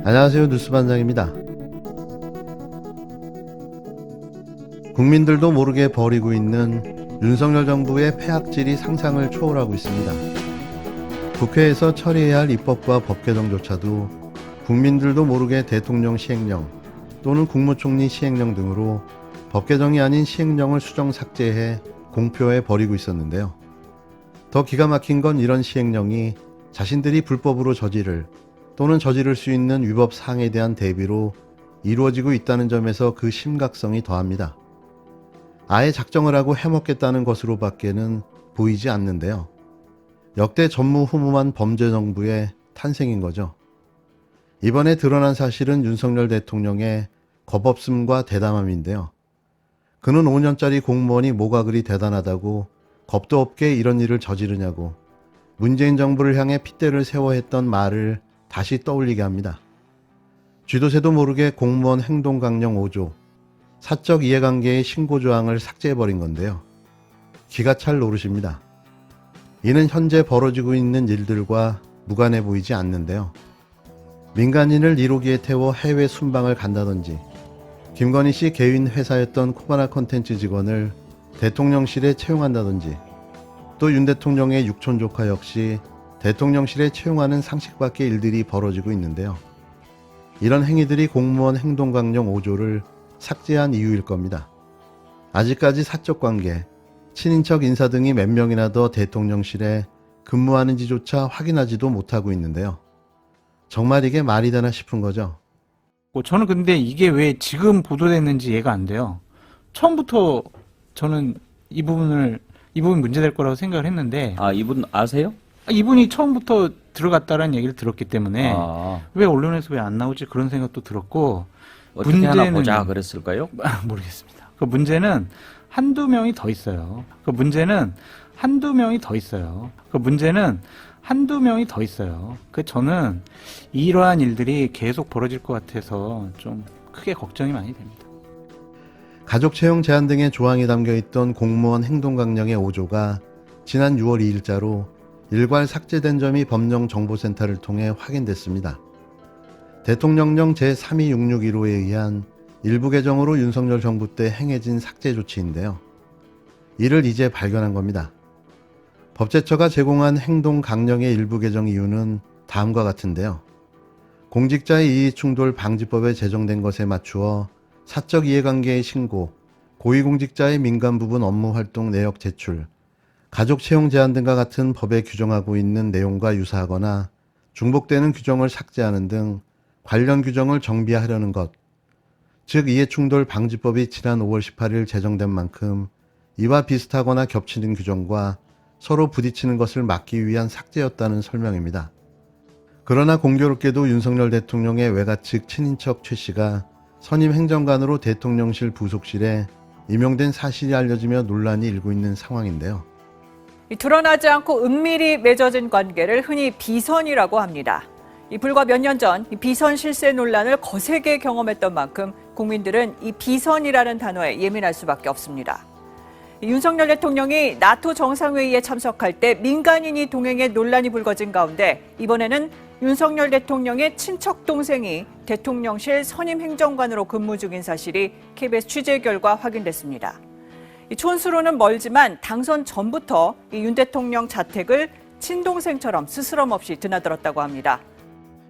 안녕하세요. 뉴스반장입니다. 국민들도 모르게 벌이고 있는 윤석열 정부의 폐악질이 상상을 초월하고 있습니다. 국회에서 처리해야 할 입법과 법 개정조차도 국민들도 모르게 대통령 시행령 또는 국무총리 시행령 등으로 법 개정이 아닌 시행령을 수정 삭제해 공표해 버리고 있었는데요. 더 기가 막힌 건 이런 시행령이 자신들이 불법으로 저지를 또는 저지를 수 있는 위법 사항에 대한 대비로 이루어지고 있다는 점에서 그 심각성이 더합니다. 아예 작정을 하고 해먹겠다는 것으로 밖에는 보이지 않는데요. 역대 전무후무한 범죄 정부의 탄생인 거죠. 이번에 드러난 사실은 윤석열 대통령의 겁없음과 대담함인데요. 그는 5년짜리 공무원이 뭐가 그리 대단하다고 겁도 없게 이런 일을 저지르냐고 문재인 정부를 향해 핏대를 세워 했던 말을 다시 떠올리게 합니다. 쥐도 새도 모르게 공무원 행동강령 5조, 사적 이해관계의 신고조항을 삭제해버린 건데요. 기가 찰 노릇입니다. 이는 현재 벌어지고 있는 일들과 무관해 보이지 않는데요. 민간인을 1호기에 태워 해외 순방을 간다든지, 김건희 씨 개인 회사였던 코바나 콘텐츠 직원을 대통령실에 채용한다든지, 또 윤 대통령의 육촌 조카 역시 대통령실에 채용하는 상식밖의 일들이 벌어지고 있는데요. 이런 행위들이 공무원 행동강령 5조를 삭제한 이유일 겁니다. 아직까지 사적관계, 친인척 인사 등이 몇 명이나 더 대통령실에 근무하는지조차 확인하지도 못하고 있는데요. 정말 이게 말이 되나 싶은 거죠. 저는 근데 이게 왜 지금 보도됐는지 이해가 안 돼요. 처음부터 저는 이 부분 문제될 거라고 생각을 했는데, 아, 이분 아세요? 이분이 처음부터 들어갔다라는 얘기를 들었기 때문에 아, 왜 언론에서 왜 안 나오지 그런 생각도 들었고, 어떻게 하나 보자 그랬을까요? 모르겠습니다. 그 문제는 한두 명이 더 있어요. 그 문제는 한두 명이 더 있어요. 그 저는 이러한 일들이 계속 벌어질 것 같아서 좀 크게 걱정이 많이 됩니다. 가족 채용 제한 등의 조항이 담겨 있던 공무원 행동강령의 5조가 지난 6월 2일자로 일괄 삭제된 점이 법령정보센터를 통해 확인됐습니다. 대통령령 제32661호에 의한 일부 개정으로 윤석열 정부 때 행해진 삭제 조치인데요. 이를 이제 발견한 겁니다. 법제처가 제공한 행동강령의 일부 개정 이유는 다음과 같은데요. 공직자의 이해충돌 방지법에 제정된 것에 맞추어 사적 이해관계의 신고, 고위공직자의 민간 부분 업무 활동 내역 제출, 가족 채용 제한 등과 같은 법에 규정하고 있는 내용과 유사하거나 중복되는 규정을 삭제하는 등 관련 규정을 정비하려는 것, 즉 이해충돌 방지법이 지난 5월 18일 제정된 만큼 이와 비슷하거나 겹치는 규정과 서로 부딪히는 것을 막기 위한 삭제였다는 설명입니다. 그러나 공교롭게도 윤석열 대통령의 외가측 친인척 최 씨가 선임 행정관으로 대통령실 부속실에 임용된 사실이 알려지며 논란이 일고 있는 상황인데요. 드러나지 않고 은밀히 맺어진 관계를 흔히 비선이라고 합니다. 불과 몇 년 전 비선 실세 논란을 거세게 경험했던 만큼 국민들은 이 비선이라는 단어에 예민할 수밖에 없습니다. 윤석열 대통령이 나토 정상회의에 참석할 때 민간인이 동행해 논란이 불거진 가운데 이번에는 윤석열 대통령의 친척 동생이 대통령실 선임 행정관으로 근무 중인 사실이 KBS 취재 결과 확인됐습니다. 촌수로는 멀지만 당선 전부터 윤 대통령 자택을 친동생처럼 스스럼 없이 드나들었다고 합니다.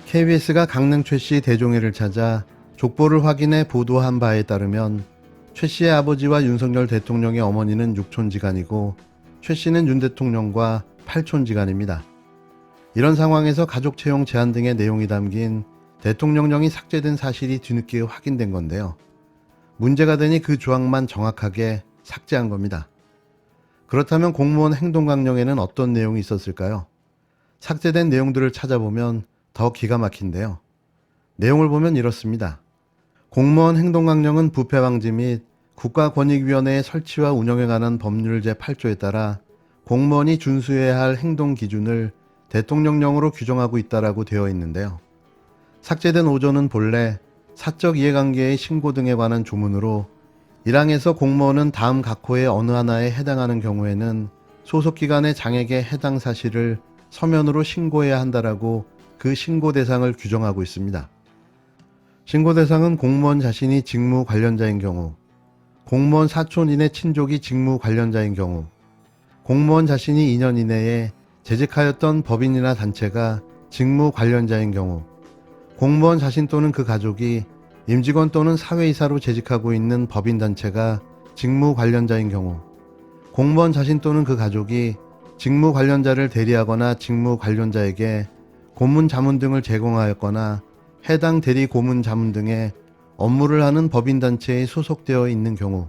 KBS가 강릉 최 씨 대종회를 찾아 족보를 확인해 보도한 바에 따르면 최 씨의 아버지와 윤석열 대통령의 어머니는 육촌지간이고 최 씨는 윤 대통령과 팔촌지간입니다. 이런 상황에서 가족 채용 제한 등의 내용이 담긴 대통령령이 삭제된 사실이 뒤늦게 확인된 건데요. 문제가 되니 그 조항만 정확하게 삭제한 겁니다. 그렇다면 공무원 행동강령에는 어떤 내용이 있었을까요? 삭제된 내용들을 찾아보면 더 기가 막힌데요. 내용을 보면 이렇습니다. 공무원 행동강령은 부패방지 및 국가권익위원회의 설치와 운영에 관한 법률 제8조에 따라 공무원이 준수해야 할 행동 기준을 대통령령으로 규정하고 있다라고 되어 있는데요. 삭제된 5조는 본래 사적 이해관계의 신고 등에 관한 조문으로 1항에서 공무원은 다음 각 호의 어느 하나에 해당하는 경우에는 소속기관의 장에게 해당 사실을 서면으로 신고해야 한다라고 그 신고 대상을 규정하고 있습니다. 신고 대상은 공무원 자신이 직무 관련자인 경우, 공무원 사촌인의 친족이 직무 관련자인 경우, 공무원 자신이 2년 이내에 재직하였던 법인이나 단체가 직무 관련자인 경우, 공무원 자신 또는 그 가족이 임직원 또는 사회이사로 재직하고 있는 법인단체가 직무 관련자인 경우, 공무원 자신 또는 그 가족이 직무 관련자를 대리하거나 직무 관련자에게 고문 자문 등을 제공하였거나 해당 대리 고문 자문 등의 업무를 하는 법인단체에 소속되어 있는 경우,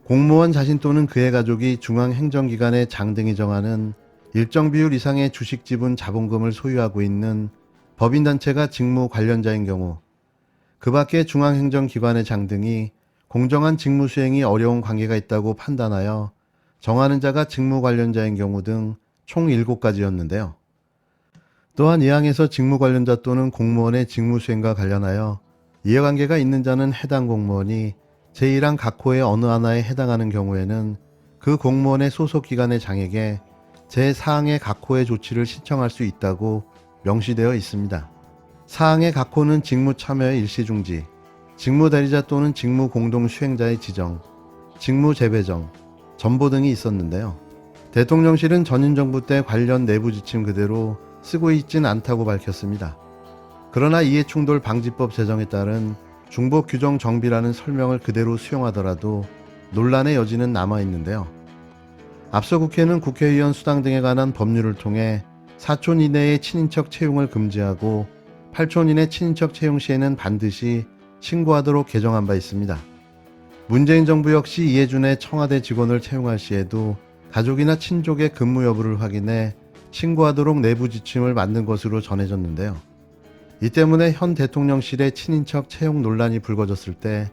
공무원 자신 또는 그의 가족이 중앙행정기관의 장 등이 정하는 일정 비율 이상의 주식 지분 자본금을 소유하고 있는 법인단체가 직무 관련자인 경우, 그 밖에 중앙행정기관의 장 등이 공정한 직무 수행이 어려운 관계가 있다고 판단하여 정하는 자가 직무 관련자인 경우 등 총 7가지였는데요. 또한 이 항에서 직무 관련자 또는 공무원의 직무 수행과 관련하여 이해관계가 있는 자는 해당 공무원이 제1항 각 호의 어느 하나에 해당하는 경우에는 그 공무원의 소속기관의 장에게 제4항의 각 호의 조치를 신청할 수 있다고 명시되어 있습니다. 사항의 각 호는 직무 참여의 일시중지, 직무 대리자 또는 직무 공동 수행자의 지정, 직무 재배정, 전보 등이 있었는데요. 대통령실은 전임 정부 때 관련 내부 지침 그대로 쓰고 있진 않다고 밝혔습니다. 그러나 이해충돌 방지법 제정에 따른 중복 규정 정비라는 설명을 그대로 수용하더라도 논란의 여지는 남아있는데요. 앞서 국회는 국회의원 수당 등에 관한 법률을 통해 4촌 이내의 친인척 채용을 금지하고 8촌 이내 친인척 채용 시에는 반드시 신고하도록 개정한 바 있습니다. 문재인 정부 역시 이해 준해 청와대 직원을 채용할 시에도 가족이나 친족의 근무 여부를 확인해 신고하도록 내부 지침을 만든 것으로 전해졌는데요. 이 때문에 현 대통령실의 친인척 채용 논란이 불거졌을 때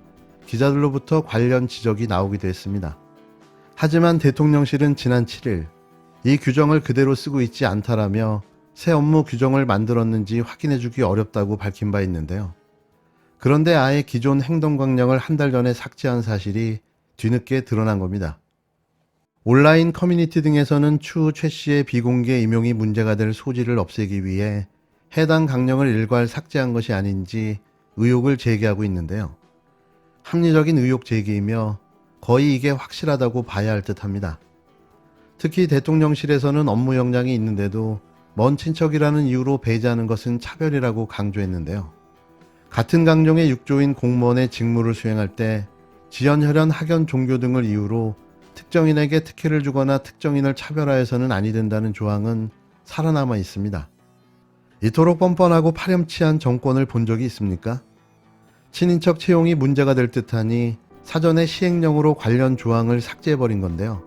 기자들로부터 관련 지적이 나오기도 했습니다. 하지만 대통령실은 지난 7일 이 규정을 그대로 쓰고 있지 않다라며 새 업무 규정을 만들었는지 확인해주기 어렵다고 밝힌 바 있는데요. 그런데 아예 기존 행동강령을 한 달 전에 삭제한 사실이 뒤늦게 드러난 겁니다. 온라인 커뮤니티 등에서는 추후 최 씨의 비공개 임용이 문제가 될 소지를 없애기 위해 해당 강령을 일괄 삭제한 것이 아닌지 의혹을 제기하고 있는데요. 합리적인 의혹 제기이며 거의 이게 확실하다고 봐야 할 듯합니다. 특히 대통령실에서는 업무 역량이 있는데도 먼 친척이라는 이유로 배제하는 것은 차별이라고 강조했는데요. 같은 강령의 6조인 공무원의 직무를 수행할 때 지연, 혈연, 학연, 종교 등을 이유로 특정인에게 특혜를 주거나 특정인을 차별하여서는 아니 된다는 조항은 살아남아 있습니다. 이토록 뻔뻔하고 파렴치한 정권을 본 적이 있습니까? 친인척 채용이 문제가 될 듯하니 사전에 시행령으로 관련 조항을 삭제해버린 건데요.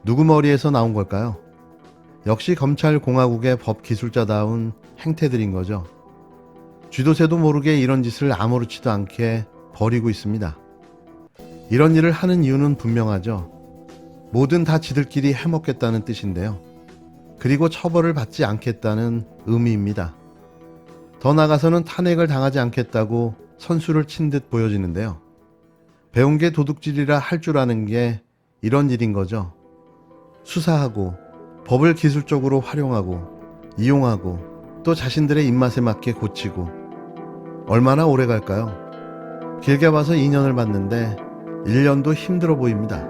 누구 머리에서 나온 걸까요? 역시 검찰공화국의 법기술자다운 행태들인 거죠. 쥐도새도 모르게 이런 짓을 아무렇지도 않게 벌이고 있습니다. 이런 일을 하는 이유는 분명하죠. 뭐든 다 지들끼리 해먹겠다는 뜻인데요. 그리고 처벌을 받지 않겠다는 의미입니다. 더 나아가서는 탄핵을 당하지 않겠다고 선수를 친 듯 보여지는데요. 배운 게 도둑질이라 할 줄 아는 게 이런 일인 거죠. 수사하고 법을 기술적으로 활용하고 이용하고 또 자신들의 입맛에 맞게 고치고 얼마나 오래 갈까요? 길게 봐서 2년을 봤는데 1년도 힘들어 보입니다.